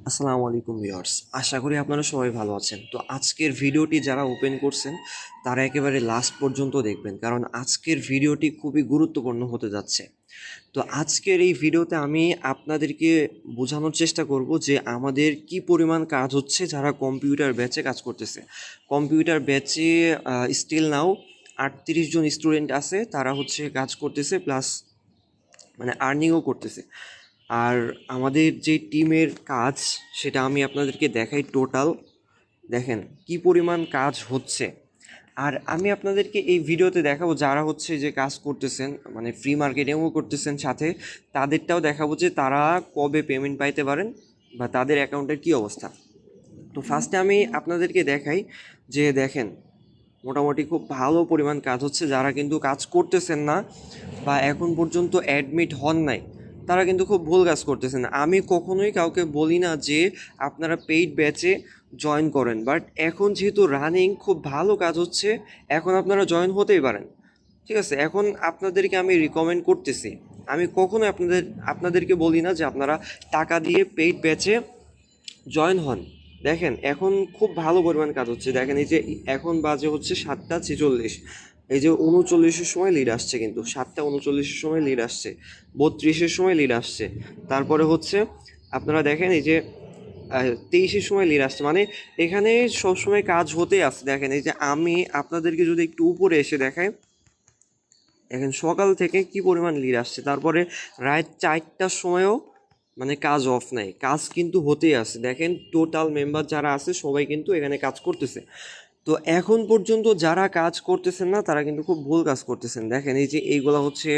আসসালামু আলাইকুম ভিউয়ার্স, আশা করি আপনারা সবাই ভালো আছেন। তো আজকের ভিডিওটি যারা ওপেন করছেন তারা একেবারে লাস্ট পর্যন্ত দেখবেন, কারণ আজকের ভিডিওটি খুবই গুরুত্বপূর্ণ হতে যাচ্ছে। তো আজকের এই ভিডিওতে আমি আপনাদেরকে বোঝানোর চেষ্টা করব যে আমাদের কি পরিমাণ কাজ হচ্ছে যারা কম্পিউটার ব্যাচে কাজ করতেছে। কম্পিউটার ব্যাচে স্টিল নাও 38 জন স্টুডেন্ট আছে, তারা হচ্ছে কাজ করতেছে, প্লাস মানে আর্নিংও করতেছে। আর আমাদের যে টিমের কাজ সেটা আমি আপনাদেরকে দেখাই। টোটাল দেখেন কি পরিমাণ কাজ হচ্ছে। আর আমি আপনাদেরকে এই ভিডিওতে দেখাবো যারা হচ্ছে যে কাজ করতেছেন, মানে ফ্রি মার্কেটিংও করতেছেন, সাথে তাদেরটাও দেখাবো যে তারা কবে পেমেন্ট পাইতে পারেন বা তাদের অ্যাকাউন্টের কী অবস্থা। তো ফার্স্টে আমি আপনাদেরকে দেখাই যে দেখেন মোটামুটি খুব ভালো পরিমাণ কাজ হচ্ছে। যারা কিন্তু কাজ করতেছেন না বা এখন পর্যন্ত অ্যাডমিট হন নাই তারা কিন্তু খুব ভুল কাজ করতেছেন। আমি কখনোই কাউকে বলি না যে আপনারা পেইড ব্যাচে জয়েন করেন, বাট এখন যেহেতু রানিং খুব ভালো কাজ হচ্ছে, এখন আপনারা জয়েন হতেই পারেন। ঠিক আছে, এখন আপনাদেরকে আমি রিকমেন্ড করতেছি। আমি কখনোই আপনাদেরকে বলি না যে আপনারা টাকা দিয়ে পেইড ব্যাচে জয়েন হন। দেখেন এখন খুব ভালো পরিমাণ কাজ হচ্ছে। দেখেন এই যে এখন বাজে হচ্ছে 7টা 46, এই যে 39-এর সময় লিড আসছে, কিন্তু 7টা 39-এর সময় লিড আসছে, 32-এর সময় লিড আসছে, তারপরে হচ্ছে আপনারা দেখেন এই যে 23-এর সময় লিড আসছে। মানে এখানে সবসময় কাজ হতেই আসছে। দেখেন এই যে আমি আপনাদেরকে যদি একটু উপরে এসে দেখাই, দেখেন সকাল থেকে কি পরিমাণ লিড আসছে, তারপরে রাত 4টার সময়ও মানে কাজ অফ নাই, কাজ কিন্তু হতেই আছে। দেখেন টোটাল মেম্বার যারা আছে সবাই কিন্তু এখানে কাজ করতেছে। তো এখন পর্যন্ত যারা কাজ করতেছেন না তারা কিন্তু খুব ভুল কাজ করতেছেন। দেখেন এই যে এইগুলো হচ্ছে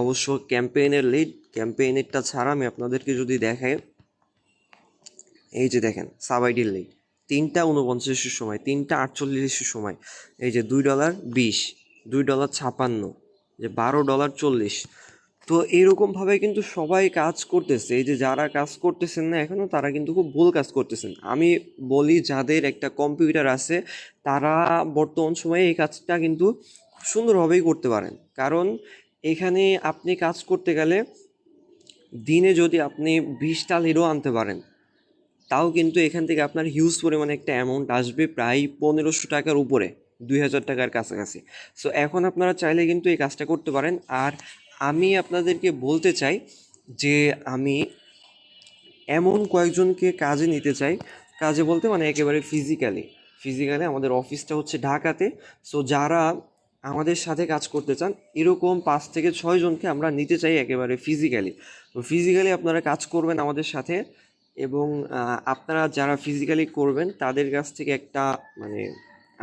অবশ্য ক্যাম্পেইনের লিড। ক্যাম্পেইনেরটা ছাড়া আমি আপনাদেরকে যদি দেখাই, এই যে দেখেন সাবাইডির লিড 3টা 49-এর সময়, 3টা 48-এর সময়, এই যে $2.20, $2.56, যে $12.40। তো এরকমভাবে কিন্তু সবাই কাজ করতেছে। এই যে যারা কাজ করতেছেন না এখনও তারা কিন্তু খুব ভুল কাজ করতেছেন। আমি বলি যাদের একটা কম্পিউটার আছে তারা বর্তমান সময়ে এই কাজটা কিন্তু সুন্দরভাবেই করতে পারেন, কারণ এখানে আপনি কাজ করতে গেলে দিনে যদি আপনি 20টা লিডও আনতে পারেন তাও কিন্তু এখান থেকে আপনার হিউজ পরিমাণে একটা অ্যামাউন্ট আসবে, প্রায় 1500 টাকার উপরে, 2000 টাকার কাছাকাছি। সো এখন আপনারা চাইলে কিন্তু এই কাজটা করতে পারেন। আর আমি আপনাদেরকে বলতে চাই যে আমি এমন কয়েকজনকে কাজে নিতে চাই, কাজে বলতে মানে একেবারে ফিজিক্যালি। আমাদের অফিসটা হচ্ছে ঢাকাতে। সো যারা আমাদের সাথে কাজ করতে চান এরকম 5 থেকে 6 জনকে আমরা নিতে চাই একেবারে ফিজিক্যালি। তো ফিজিক্যালি আপনারা কাজ করবেন আমাদের সাথে, এবং আপনারা যারা ফিজিক্যালি করবেন তাদের কাছ থেকে একটা মানে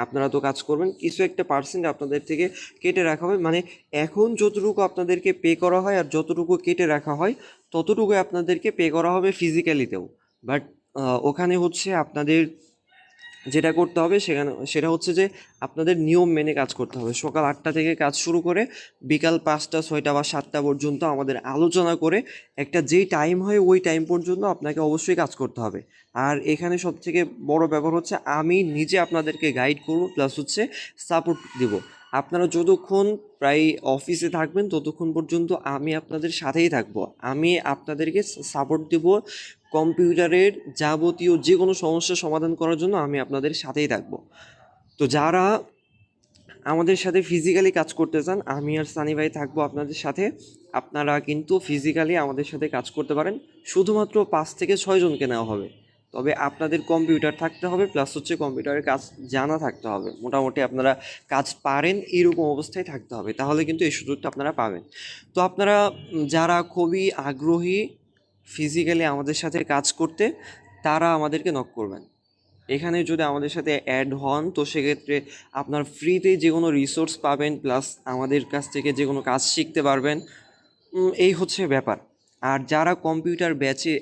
আপনারা তো কাজ করবেন, কিছু একটা পার্সেন্ট আপনাদের থেকে কেটে রাখা হবে। মানে এখন যতটুকু আপনাদেরকে পে করা হয় আর যতটুকু কেটে রাখা হয় ততটুকুই আপনাদেরকে পে করা হবে ফিজিক্যালিতেও। বাট ওখানে হচ্ছে আপনাদের যেটা করতে হবে সেটা হচ্ছে যে আপনাদের নিয়ম মেনে কাজ করতে হবে। সকাল 8টা থেকে কাজ শুরু করে বিকাল 5টা 6টা বা 7টা পর্যন্ত আমাদের আলোচনা করে একটা যেই টাইম হয় ওই টাইম পর্যন্ত আপনাকে অবশ্যই কাজ করতে হবে। আর এখানে সবথেকে বড় ব্যাপার হচ্ছে আমি নিজে আপনাদেরকে গাইড করব, প্লাস হচ্ছে সাপোর্ট দিব। আপনারা যতক্ষণ প্রায় অফিসে থাকবেন ততক্ষণ পর্যন্ত আমি আপনাদের সাথেই থাকব। আমি আপনাদেরকে সাপোর্ট দেব, কম্পিউটারের যাবতীয় যে কোনো সমস্যার সমাধান করার জন্য আমি আপনাদের সাথেই থাকব। তো যারা আমাদের সাথে ফিজিক্যালি কাজ করতে চান, আমি আর সানি ভাই থাকবো আপনাদের সাথে। আপনারা কিন্তু ফিজিক্যালি আমাদের সাথে কাজ করতে পারেন। শুধুমাত্র 5 থেকে 6 জনকে নেওয়া হবে, তবে আপনাদের কম্পিউটার থাকতে হবে, প্লাস হচ্ছে কম্পিউটারের কাজ জানা থাকতে হবে, মোটামুটি আপনারা কাজ পারেন এরকম অবস্থায় থাকতে হবে, তাহলে কিন্তু এই সুযোগটা আপনারা পাবেন। তো আপনারা যারা খুবই আগ্রহী ফিজিক্যালি আমাদের সাথে কাজ করতে, তারা আমাদেরকে নক করবেন। এখানে যদি আমাদের সাথে অ্যাড হন তো সেক্ষেত্রে আপনার ফ্রিতে যে কোনো রিসোর্স পাবেন, প্লাস আমাদের কাছ থেকে যে কোনো কাজ শিখতে পারবেন। এই হচ্ছে ব্যাপার। আর যারা কম্পিউটার ব্যাচে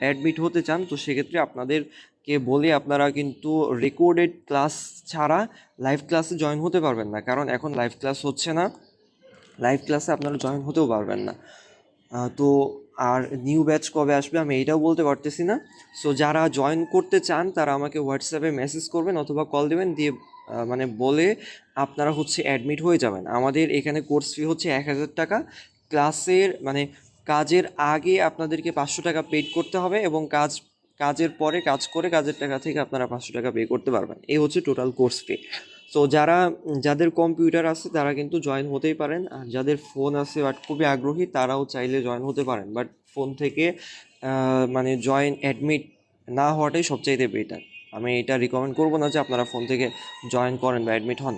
অ্যাডমিট হতে চান তো সেক্ষেত্রে আপনাদেরকে বলে আপনারা কিন্তু রেকর্ডেড ক্লাস ছাড়া লাইভ ক্লাসে জয়েন হতে পারবেন না, কারণ এখন লাইভ ক্লাস হচ্ছে না। লাইভ ক্লাসে আপনারা জয়েন হতেও পারবেন না। তো আর নিউ ব্যাচ কবে আসবে আমি এইটাও বলতে পারতেছি না। সো যারা জয়েন করতে চান তারা আমাকে হোয়াটসঅ্যাপে মেসেজ করবেন অথবা কল দেবেন, দিয়ে মানে বলে আপনারা হচ্ছে অ্যাডমিট হয়ে যাবেন। আমাদের এখানে কোর্স ফি হচ্ছে 1000 টাকা। ক্লাসের মানে কাজের আগে আপনাদেরকে 500 টাকা পেড করতে হবে, এবং কাজের পরে কাজ করে কাজের টাকা থেকে আপনারা 500 টাকা পে করতে পারবেন। এই হচ্ছে টোটাল কোর্স ফি। তো যাদের কম্পিউটার আছে তারা কিন্তু জয়েন হতেই পারেন, আর যাদের ফোন আছে বাট খুবই আগ্রহী তারাও চাইলে জয়েন হতে পারেন, বাট ফোন থেকে মানে জয়েন অ্যাডমিট না হওয়াটাই সবচাইতে বেটার। আমি এটা রিকমেন্ড করবো না যে আপনারা ফোন থেকে জয়েন করেন বা অ্যাডমিট হন,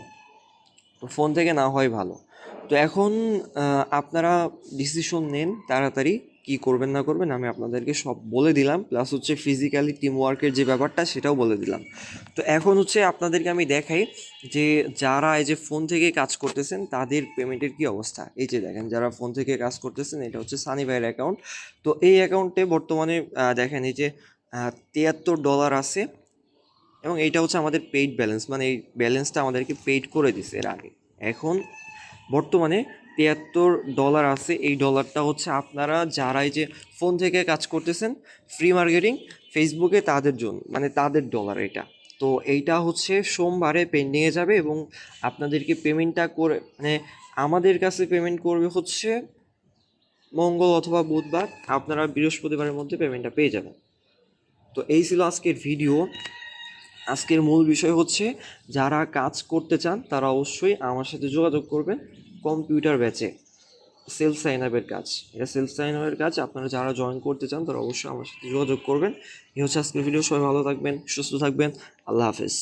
তো ফোন থেকে না হয় ভালো। তো এখন আপনারা ডিসিশন নেন তাড়াতাড়ি কী করবেন না করবেন, আমি আপনাদেরকে সব বলে দিলাম, প্লাস হচ্ছে ফিজিক্যালি টিম ওয়ার্কের যে ব্যাপারটা সেটাও বলে দিলাম। তো এখন হচ্ছে আপনাদেরকে আমি দেখাই যে যারা এই যে ফোন থেকে কাজ করতেছেন তাদের পেমেন্টের কী অবস্থা। এই যে দেখেন যারা ফোন থেকে কাজ করতেছেন, এটা হচ্ছে সানি ভাইয়ের অ্যাকাউন্ট। তো এই অ্যাকাউন্টে বর্তমানে দেখেন এই যে $73 আছে, এবং এইটা হচ্ছে আমাদের পেইড ব্যালেন্স, মানে এই ব্যালেন্সটা আমাদেরকে পেইড করে দিছে এর আগে। এখন বর্তমানে $73 আছে। এই ডলারটা হচ্ছে আপনারা যারা এই যে ফোন থেকে কাজ করতেছেন ফ্রি মার্কেটিং ফেসবুকে তাদের জন্য, মানে তাদের ডলার এটা। তো এইটা হচ্ছে সোমবারে পেন্ডিংয়ে যাবে, এবং আপনাদেরকে পেমেন্টটা করে মানে আমাদের কাছে পেমেন্ট করবে হচ্ছে মঙ্গল অথবা বুধবার, আপনারা বৃহস্পতিবারের মধ্যে পেমেন্টটা পেয়ে যাবেন। তো এই ছিল আজকের ভিডিও। আজকের মূল বিষয় হচ্ছে যারা কাজ করতে চান তারা অবশ্যই আমার সাথে যোগাযোগ করবেন। কম্পিউটার ব্যাচে সেলফ সাইন আপের কাজ, এটা সেলফ সাইন আপের কাজ। আপনারা যারা জয়েন করতে চান তারা অবশ্যই আমার সাথে যোগাযোগ করবেন। এই হচ্ছে আজকের ভিডিও। সবাই ভালো থাকবেন, সুস্থ থাকবেন। আল্লাহ হাফেজ।